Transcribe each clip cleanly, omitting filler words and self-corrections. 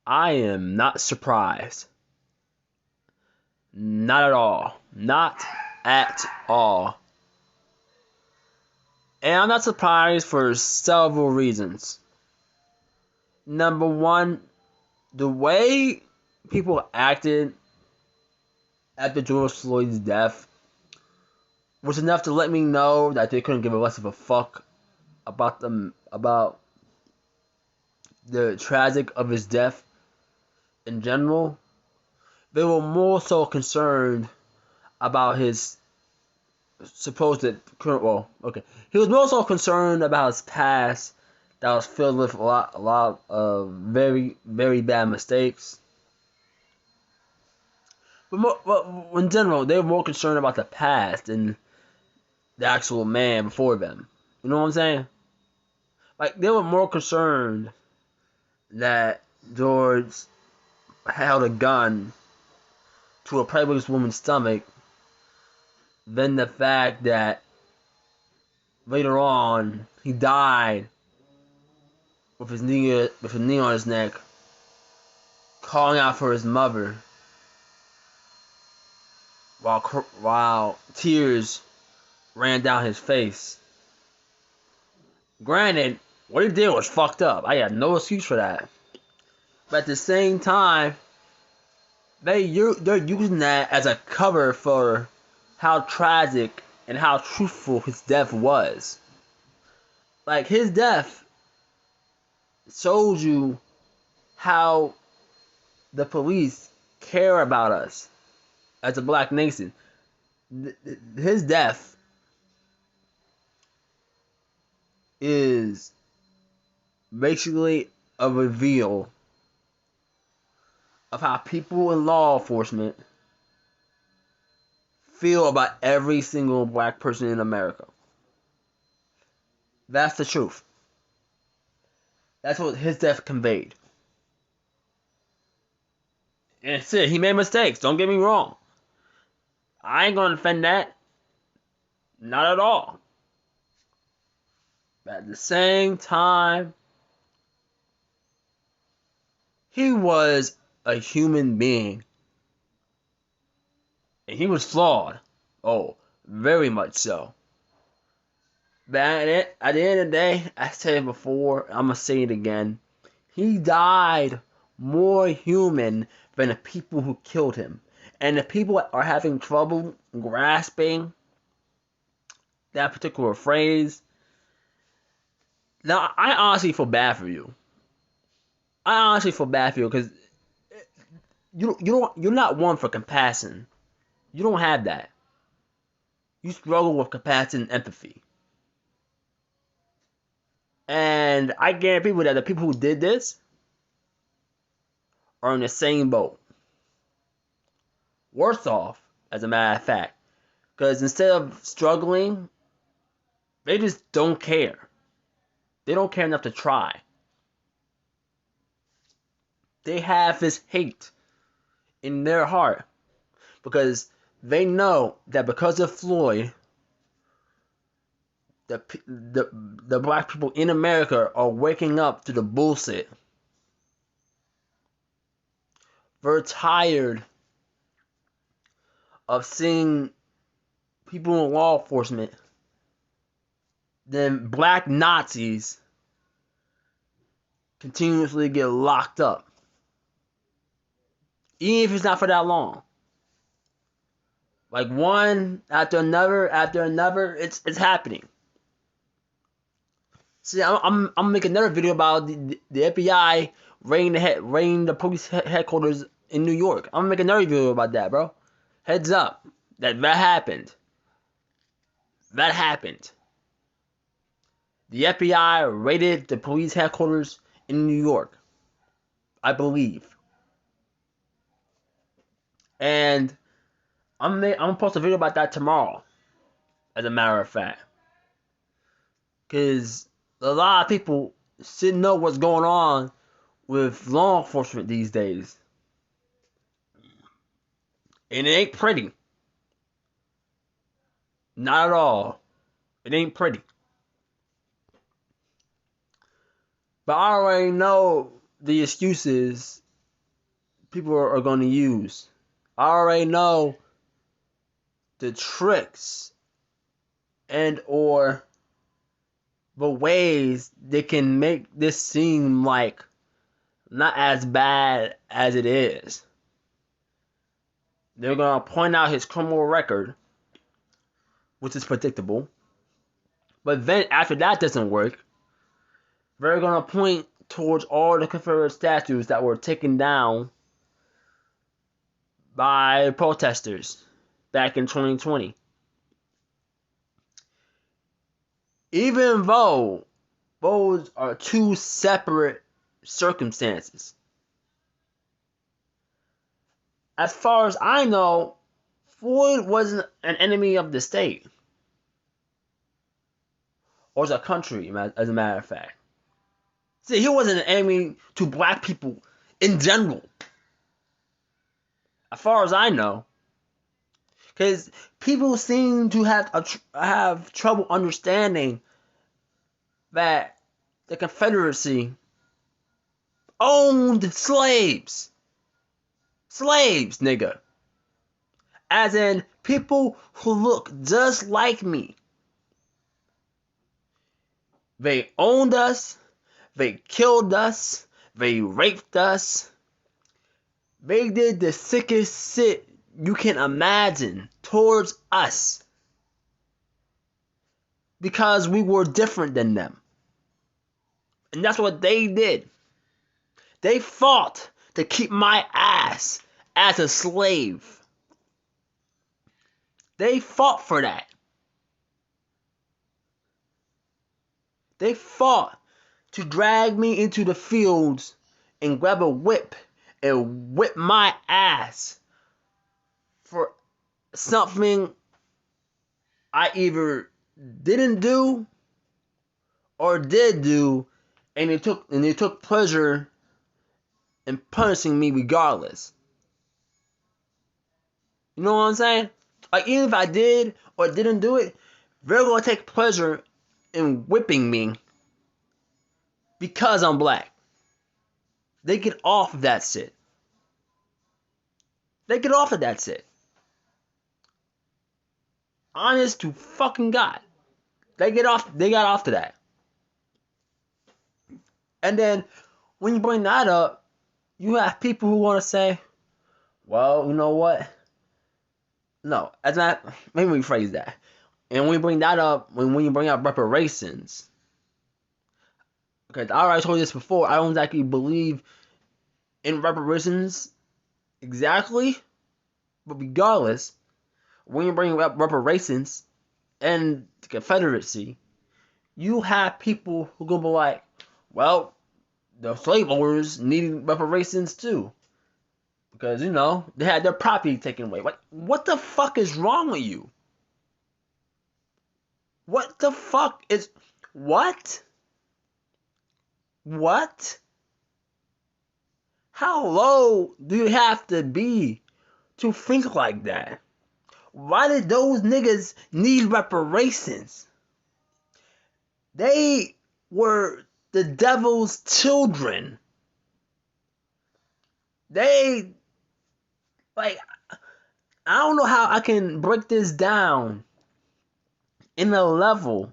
I am not surprised. Not at all. Not at all. And I'm not surprised for several reasons. Number one, the way people acted after George Floyd's death was enough to let me know that they couldn't give a less of a fuck about the tragic of his death in general. They were more so concerned about his supposed okay. He was more so concerned about his past that was filled with a lot of very, very bad mistakes. But in general, they were more concerned about the past than the actual man before them. You know what I'm saying? Like, they were more concerned that George held a gun to a pregnant woman's stomach than the fact that later on he died with his knee on his neck, calling out for his mother while tears ran down his face. Granted, what he did was fucked up. I got no excuse for that. But at the same time, they're using that as a cover for how tragic and how truthful his death was. Like, his death shows you how the police care about us as a black nation. His death is basically a reveal of how people in law enforcement feel about every single black person in America. That's the truth. That's what his death conveyed. And it's it. He made mistakes. Don't get me wrong. I ain't gonna defend that. Not at all. But at the same time, he was a human being. And he was flawed. Oh, very much so. But at the end of the day, I said it before, I'm gonna say it again. He died more human than the people who killed him. And if people are having trouble grasping that particular phrase, now I honestly feel bad for you. I honestly feel bad for you because you're not one for compassion. You don't have that. You struggle with compassion and empathy. And I guarantee people that the people who did this are in the same boat. Worse off, as a matter of fact. Because instead of struggling, they just don't care. They don't care enough to try. They have this hate in their heart because they know that because of Floyd, the black people in America are waking up to the bullshit. They're tired of seeing people in law enforcement, then black Nazis continuously get locked up. Even if it's not for that long. Like one after another, it's happening. See, I'm making another video about the FBI raiding the police headquarters in New York. I'm gonna make another video about that, bro. Heads up, that happened. That happened. The FBI raided the police headquarters in New York, I believe. And I'm gonna post a video about that tomorrow, as a matter of fact. Because a lot of people should know what's going on with law enforcement these days. And it ain't pretty. Not at all. It ain't pretty. But I already know the excuses people are going to use. I already know the tricks and or the ways they can make this seem like not as bad as it is. They're going to point out his criminal record, which is predictable. But then after that doesn't work, they're going to point towards all the Confederate statues that were taken down by protesters back in 2020. Even though those are two separate circumstances. As far as I know, Floyd wasn't an enemy of the state. Or the country, as a matter of fact. See, he wasn't an enemy to black people in general. As far as I know. Because people seem to have trouble understanding that the Confederacy owned slaves. Slaves, nigga. As in, people who look just like me. They owned us. They killed us. They raped us. They did the sickest shit you can imagine towards us. Because we were different than them. And that's what they did. They fought to keep my ass as a slave. They fought for that. They fought to drag me into the fields and grab a whip and whip my ass for something I either didn't do or did do, and they took pleasure in punishing me regardless. You know what I'm saying? Like, even if I did or didn't do it, they're gonna take pleasure in whipping me because I'm black. They get off of that shit. They get off of that shit. Honest to fucking God. They got off to that. And then when you bring that up, you have people who want to say, well, you know what? No, that's not. Let me rephrase that. And when you bring that up, when you bring up reparations, because I already told you this before, I don't exactly believe in reparations exactly, but regardless, when you bring up reparations and the Confederacy, you have people who gonna be like, well, the slave owners needed reparations too. Because, you know, they had their property taken away. Like, what the fuck is wrong with you? What the fuck is... What? What? How low do you have to be to think like that? Why did those niggas need reparations? They were the devil's children. They... Like, I don't know how I can break this down in a level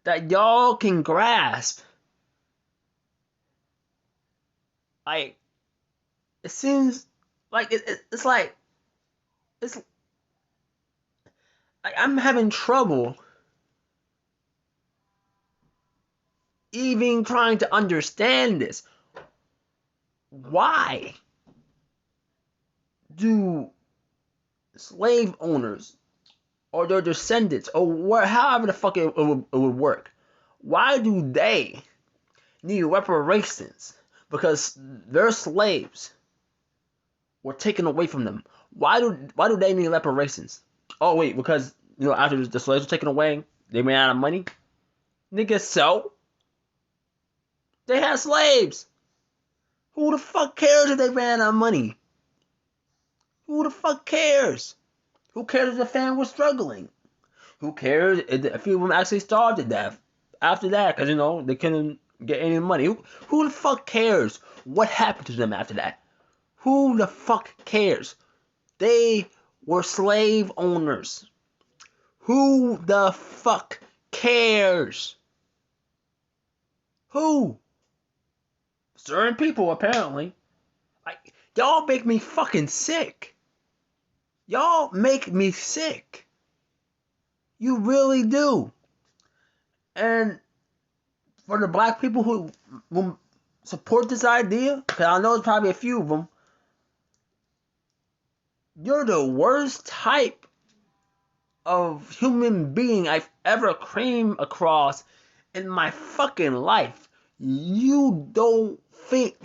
that y'all can grasp. Like, it seems like it's like I'm having trouble even trying to understand this. Why do slave owners or their descendants or however the fuck it would work, why do they need reparations? Because their slaves were taken away from them. Why do they need reparations? Oh wait, because, you know, after the slaves were taken away, they ran out of money. Nigga, so they had slaves. Who the fuck cares if they ran out of money? Who the fuck cares? Who cares if the family was struggling? Who cares if a few of them actually starved to death after that? Because, you know, they couldn't get any money. Who the fuck cares what happened to them after that? Who the fuck cares? They were slave owners. Who the fuck cares? Who? Certain people, apparently. Like, y'all make me fucking sick. Y'all make me sick. You really do. And for the black people who support this idea, because I know there's probably a few of them, you're the worst type of human being I've ever came across in my fucking life. You don't think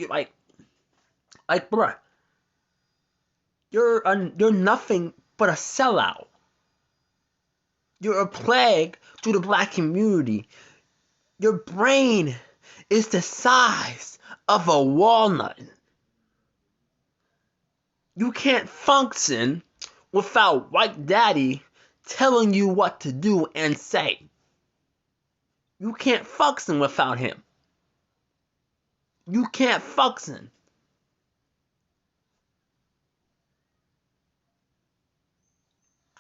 bruh, you're nothing but a sellout. You're a plague to the black community. Your brain is the size of a walnut. You can't function without White Daddy telling you what to do and say. You can't function without him. You can't function.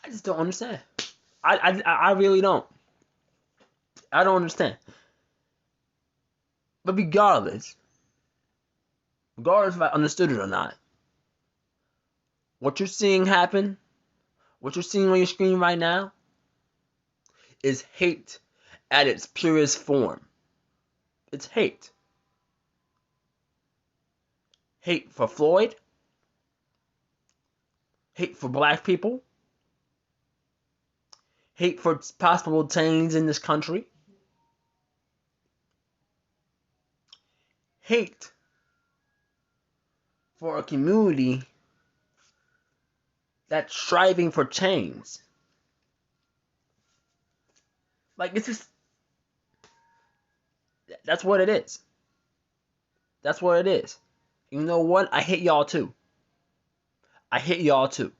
I just don't understand. I really don't. I don't understand. But regardless if I understood it or not, what you're seeing happen, what you're seeing on your screen right now, is hate at its purest form. It's hate. Hate for Floyd. Hate for black people. Hate for possible change in this country. Hate for a community that's striving for change. Like, it's just, that's what it is. That's what it is. You know what? I hate y'all too. I hate y'all too.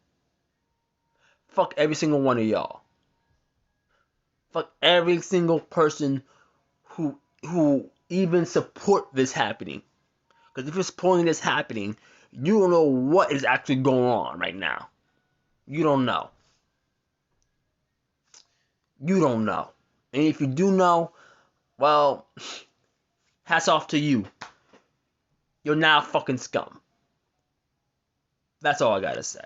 Fuck every single one of y'all. Fuck every single person who even support this happening. Because if you're supporting this happening, you don't know what is actually going on right now. You don't know. You don't know. And if you do know, well, hats off to you. You're now fucking scum. That's all I gotta say.